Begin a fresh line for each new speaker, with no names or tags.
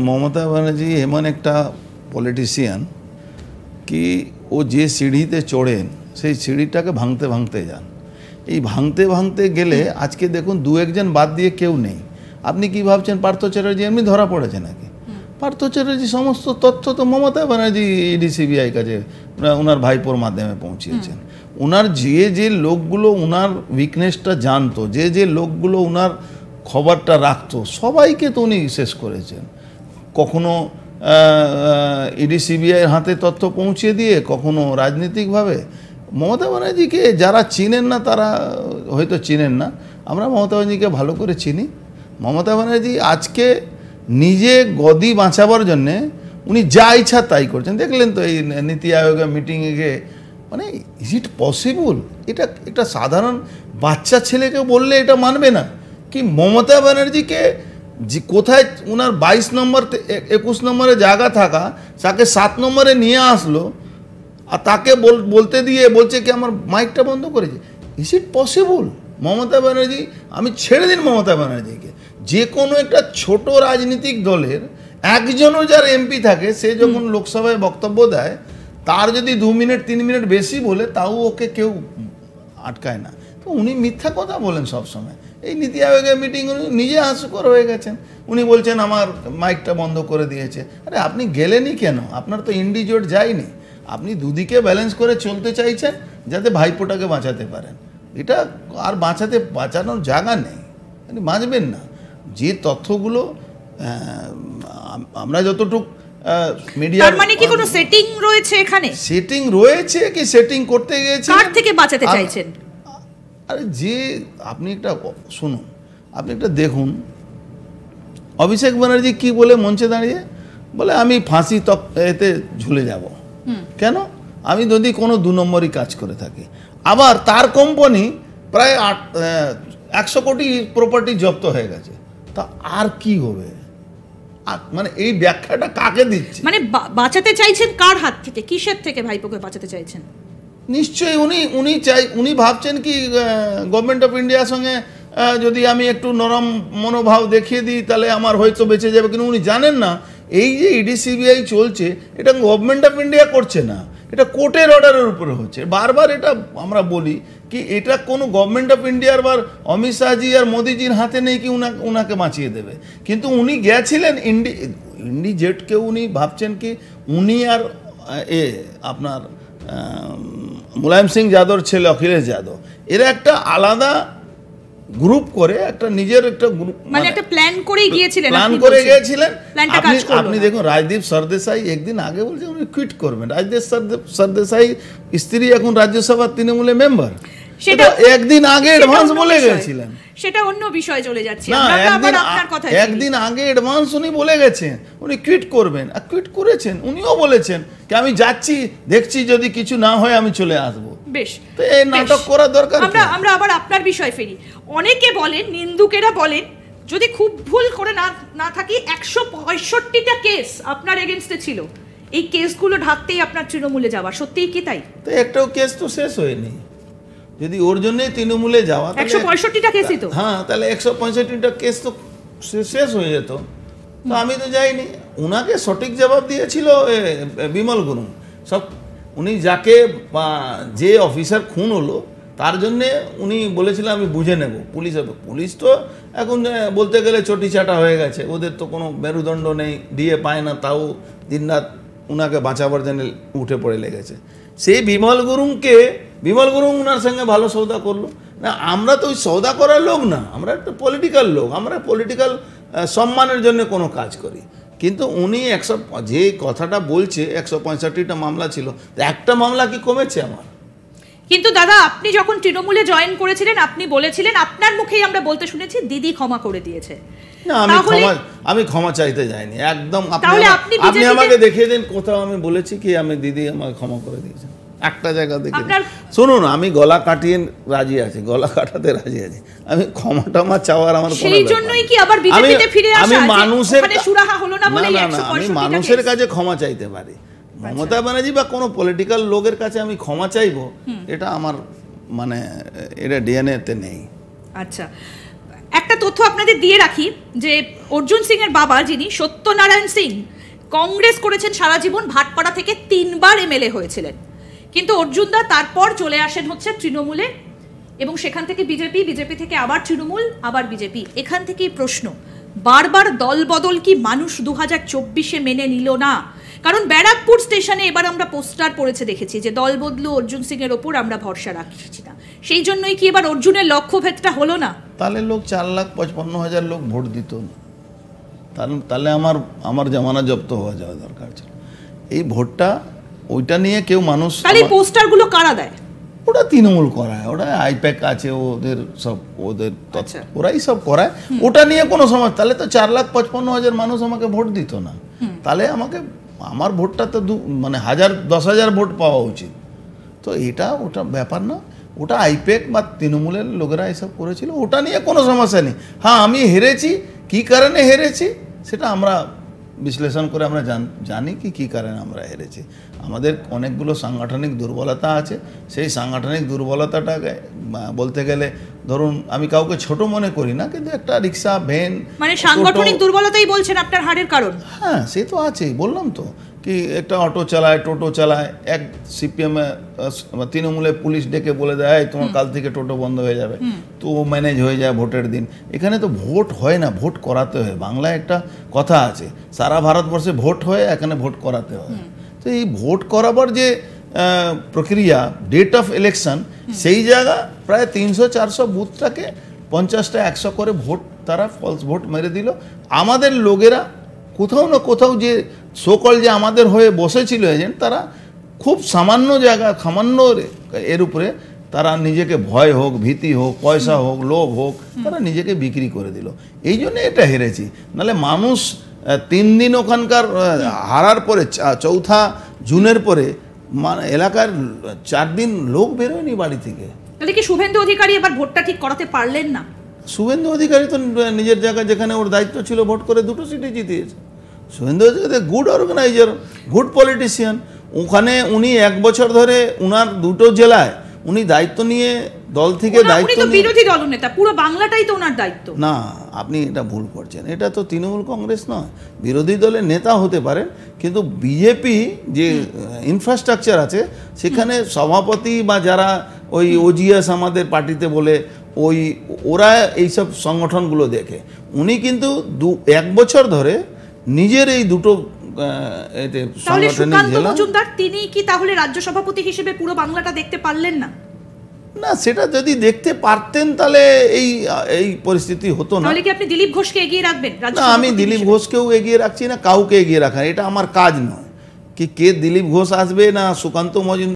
মমতা ব্যানার্জি এমন একটা পলিটিশিয়ান কি ও যে সিঁড়িতে চড়েন সেই সিঁড়িটাকে ভাঙতে ভাঙতে যান। এই ভাঙতে ভাঙতে গেলে আজকে দেখুন দু একজন বাদ দিয়ে কেউ নেই। আপনি কি ভাবছেন পার্থ চ্যাটার্জি এমনি ধরা পড়েছে নাকি? পার্থ চ্যাটার্জি সমস্ত তথ্য তো মমতা ব্যানার্জি ইডি সিবিআই কাছে ওনার ভাইপোর মাধ্যমে পৌঁছিয়েছেন। ওনার যে লোকগুলো ওনার উইকনেসটা জানতো, যে লোকগুলো ওনার খবরটা রাখতো, সবাইকে তো উনি শেষ করেছেন। কখনো ইডি সিবিআইয়ের হাতে তথ্য পৌঁছে দিয়ে, কখনো রাজনৈতিকভাবে। মমতা ব্যানার্জিকে যারা চিনেন না তারা হয়তো চিনেন না, আমরা মমতা ব্যানার্জিকে ভালো করে চিনি। মমতা ব্যানার্জি আজকে নিজে গদি বাঁচাবার জন্যে উনি যা ইচ্ছা তাই করছেন। দেখলেন তো এই নীতি আয়োগের মিটিংয়ে গিয়ে, মানে ইজ ইট পসিবল? এটা একটা সাধারণ বাচ্চা ছেলেকে বললে এটা মানবে না কি মমতা ব্যানার্জিকে যে কোথায় ওনার 22 নম্বর 21 নম্বরে জায়গা থাকা তাকে 7 নম্বরে নিয়ে আসলো, আর তাকে বলতে দিয়ে বলছে কি আমার মাইকটা বন্ধ করেছে। Is it possible? Mamata Banerjee, আমি ছেড়ে দিন মমতা ব্যানার্জিকে, যে কোনো একটা ছোট রাজনৈতিক দলের একজনও যার এমপি থাকে, সে যখন লোকসভায় বক্তব্য দেয়, তার যদি 2 মিনিট 3 মিনিট বেশি বলে তাও ওকে কেউ আটকায় না। তো উনি মিথ্যা কথা বলেন সবসময়। এই নীতি আয়োগের মিটিং উনি নিজে হাস্যকর হয়ে গেছেন। উনি বলছেন আমার মাইকটা বন্ধ করে দিয়েছে। আরে আপনি গেলেনই কেন? আপনার তো ইন্ডিজোট যায়নি। আপনি দুদিকে ব্যালেন্স করে চলতে চাইছেন যাতে ভাইপোটাকে বাঁচাতে পারেন। এটা আর বাঁচানোর জায়গা নেই, আপনি বাঁচবেন না। যে তথ্যগুলো আমরা যতটুকু মিডিয়া,
তার মানে কি কোনো সেটিং রয়েছে এখানে?
সেটিং রয়েছে কি সেটিং করতে গেছে?
কার থেকে বাঁচাতে চাইছেন?
আরে যে আপনি একটা শুনুন, আপনি একটা দেখুন, অভিষেক ব্যানার্জি কি বলে মঞ্চে দাঁড়িয়ে বলে আমি ফাঁসি এতে ঝুলে যাব। কেন? আমি যদি কোনো 2 নম্বরই কাজ করে থাকি। আবার তার কোম্পানি প্রায় 100 কোটি প্রপার্টি জব্দ হয়ে গেছে, তা আর কি হবে? মানে এই ব্যাখ্যাটা কাকে দিচ্ছে?
মানে বাঁচাতে চাইছেন কার হাত থেকে, কিসের থেকে ভাইপোকে বাঁচাতে চাইছেন?
নিশ্চয়ই উনি ভাবছেন কি গভর্নমেন্ট অফ ইন্ডিয়ার সঙ্গে যদি আমি একটু নরম মনোভাব দেখিয়ে দিই তাহলে আমার হয়তো বেঁচে যাবে। কিন্তু উনি জানেন না এই যে ইডি সিবিআই চলছে এটা গভর্নমেন্ট অফ ইন্ডিয়া করছে না, এটা কোর্টের অর্ডারের উপরে হচ্ছে। বারবার এটা আমরা বলি কি এটা কোনো গভর্নমেন্ট অফ ইন্ডিয়ার বা অমিত শাহজি আর মোদিজির হাতে নেই কি উনাকে বাঁচিয়ে দেবে। কিন্তু উনি গেছিলেন ইন্ডিজেটকে, উনি ভাবছেন কি উনি আর আপনার মুলায়ম সিং যাদবর ছেলে অখিলেশ যাদব এরা একটা আলাদা গ্রুপ করে একটা নিজের একটা গ্রুপ, মানে একটা প্ল্যান করে গিয়েছিলেন। আপনি দেখুন রাজদীপ সরদেশাই একদিন আগে বলছে উনি কুইট করবেন। রাজদীপ সরদেশাই স্ত্রী এখন রাজ্যসভার তৃণমূলের মেম্বার, সেটা একদিন আগে অ্যাডভান্স বলে গেছিলেন।
সেটা অন্য বিষয় চলে যাচ্ছে।
একদিন আগে অ্যাডভান্স উনি বলে গেছেন উনি কুইট করবেন, আর কুইট করেছেন। উনিও বলেছেন কি আমি যাচ্ছি, দেখছি যদি কিছু না হয় আমি চলে আসবো।
বেশ,
তো এই নাটক করা দরকার।
আমরা আবার আপনার বিষয় ফিরি। অনেকে বলেন, নিন্দুকেরা বলেন, যদি খুব ভুল করে না থাকি 165টা কেস আপনার এগেইনস্টে ছিল। এই কেসগুলো ঢাকতেই আপনার তৃণমূলে যাওয়া, সত্যিই কি তাই?
তো একটাও কেস তো শেষ হয়নি। যদি ওর জন্যই তৃণমূলে যাওয়া
165টা কেসই তো,
হ্যাঁ, তাহলে 165টা কেস তো শেষ হয়ে যেত। তো আমি তো যাইনি। উনাকে সঠিক জবাব দিয়েছিল বিমল গুরুং। সব উনি যাকে যে অফিসার খুন হলো তার জন্যে উনি বলেছিলেন আমি বুঝে নেব। পুলিশ তো এখন বলতে গেলে চটি চাটা হয়ে গেছে, ওদের তো কোনো মেরুদণ্ড নেই, দিয়ে পায় না, তাও দিনরাত উনাকে বাঁচাবার জন্য উঠে পড়ে লেগেছে। সেই বিমল গুরুং ওনার সঙ্গে ভালো সৌদা করলো না। আমরা তো ওই সৌদা করার লোক না, আমরা একটা পলিটিক্যাল লোক, আমরা পলিটিক্যাল সম্মানের জন্য কোনো কাজ করি। কিন্তু উনি যে কথাটা বলছে 165টা মামলা ছিল, একটা মামলা কি কমেছে আমার?
কিন্তু দাদা আপনি যখন তৃণমূলে জয়েন করেছিলেন আপনি বলেছিলেন, আপনার মুখেই আমরা বলতে শুনেছি, দিদি ক্ষমা করে দিয়েছে।
না, আমি ক্ষমা চাইতে যাইনি একদম। আপনি আমাকে দেখিয়ে দিন কোথাও আমি বলেছি কি আমি দিদি আমাকে ক্ষমা করে দিয়েছেন? একটা জায়গা দেখে শুনুন, আমি গলা কাটিয়ে রাজি আছি, গলা কাটাতে রাজি আছি। আমি ক্ষমা টমা চাওয়ার আমার কোনো,
সেই জন্যই কি আবার বিজেপিতে ফিরে আসা?
আমি
মানুষের
কাছে ক্ষমা চাইতে পারি। মমতা ব্যানার্জি বা কোনো পলিটিক্যাল লোকের কাছে আমি ক্ষমা চাইবো, এটা আমার মানে এটা ডিএনএ তে নেই।
আচ্ছা, একটা তথ্য আপনাদের দিয়ে রাখি যে অর্জুন সিং এর বাবা যিনি সত্যনারায়ণ সিং কংগ্রেস করেছেন সারা জীবন, ভাটপাড়া থেকে 3 বার এমএলএ হয়েছিলেন, কিন্তু অর্জুন দা তারপর চলে আসেন হচ্ছে তৃণমূলে এবং সেখান থেকে বিজেপি, বিজেপি থেকে আবার তৃণমূল, আবার বিজেপি। এখান থেকেই প্রশ্ন, বারবার দল বদল কি মানুষ 2024-এ মেনে নিল না? কারণ ব্যারাকপুর স্টেশনে এবার আমরা পোস্টার পড়েছে দেখেছি যে দল বদলু অর্জুন সিং এর ওপর আমরা ভরসা রাখছি না, সেই জন্যই কি এবার অর্জুনের লক্ষ্যভেদটা হলো না?
তাহলে লোক 4,55,000 লোক ভোট দিত না, তাহলে আমার জামানা জব্দ হওয়া যাওয়া দরকার ছিল। এই ভোটটা ওইটা নিয়ে কেউ মানুষ,
তাহলে পোস্টারগুলো কারা দেয়?
ওটা তৃণমূল করায়, ওটা আইপ্যাক আছে ওদের, সব ওদের ওরাই সব করায়, ওটা নিয়ে কোনো সমস্যা। তাহলে তো 4,55,000 মানুষ আমাকে ভোট দিত না, তাহলে আমার ভোটটা তো মানে 10,000 ভোট পাওয়া উচিত। তো ওটা ব্যাপার না, ওটা আইপ্যাক বা তৃণমূলের লোকেরা এসব করেছিল, ওটা নিয়ে কোনো সমস্যা নেই। হ্যাঁ, আমি হেরেছি, কী কারণে হেরেছি সেটা আমরা বিশ্লেষণ করে আমরা জানি কী কারণে আমরা হেরেছি। আমাদের অনেকগুলো সাংগঠনিক দুর্বলতা আছে, সেই সাংগঠনিক দুর্বলতাটাকে বলতে গেলে, ধরুন আমি কাউকে ছোট মনে করি না, কিন্তু একটা রিক্সা ভ্যান,
মানে সাংগঠনিক দুর্বলতাই বলছেন আপনার হারের কারণ?
হ্যাঁ, সে তো আছেই, বললাম তো কি একটা অটো চালায়, টোটো চালায়, এক সিপিএমে তৃণমূলে পুলিশ ডেকে বলে দেয় তোমার কাল থেকে টোটো বন্ধ হয়ে যাবে, তো ও ম্যানেজ হয়ে যায় ভোটের দিন। এখানে তো ভোট হয় না, ভোট করাতে হয়। বাংলায় একটা কথা আছে, সারা ভারতবর্ষে ভোট হয়, এখানে ভোট করাতে হয়। তো এই ভোট করাবার যে প্রক্রিয়া, ডেট অফ ইলেকশন, সেই জায়গা প্রায় 300-400 বুথটাকে 50-100 করে ভোট তারা ফলস ভোট মেরে দিল। আমাদের লোকেরা কোথাও না কোথাও যে সকল যে আমাদের হয়ে বসেছিল এজেন্ট, তারা খুব সামান্য জায়গা, সামান্য এর উপরে তারা নিজেকে ভয় হোক, ভীতি হোক, পয়সা হোক, লোভ হোক, তারা নিজেকে বিক্রি করে দিল। এই জন্য এটা হেরেছি। নাহলে মানুষ 3 দিন ওখানকার হারার পরে, 4 জুনের পরে এলাকার 4 দিন লোক বেরোয়নি বাড়ি থেকে।
তাহলে কি শুভেন্দু অধিকারী এবার ভোটটা ঠিক করাতে পারলেন না?
শুভেন্দু অধিকারী তো নিজের জায়গায় যেখানে ওর দায়িত্ব ছিল ভোট করে 2টো সিটে জিতিয়েছে। Suvendu Adhikari good organiser, good politician. ওখানে উনি 1 বছর ধরে উনার 2টো জেলায় উনি দায়িত্ব নিয়ে, দল থেকে দায়িত্ব নিয়ে,
বিরোধী দলনেতা, পুরো বাংলাটাই তো ওনার দায়িত্ব।
না, আপনি এটা ভুল করছেন। এটা তো তৃণমূল কংগ্রেস নয়, বিরোধী দলের নেতা হতে পারেন, কিন্তু বিজেপি যে ইনফ্রাস্ট্রাকচার আছে সেখানে সভাপতি বা যারা ওই ওজিএস আমাদের পার্টিতে বলে, ওরা এইসব সংগঠনগুলো দেখে। উনি কিন্তু 1 বছর ধরে নিজের এই 2টো সাংগঠনিক জেলা,
মজুমদার তিনি কি তাহলে রাজ্য সভাপতি হিসেবে পুরো বাংলাটা দেখতে পারলেন না?
না, সেটা যদি দেখতে পারতেন তাহলে এই পরিস্থিতি হতো না।
তাহলে কি আপনি দিলীপ ঘোষকে এগিয়ে রাখবেন?
না, আমি দিলীপ ঘোষকেও এগিয়ে রাখছি না, কাউকে এগিয়ে রাখা, এটা আমার কাজ নয়। কে দিলীপ ঘোষ আসবে না সুকান্ত মজুমদার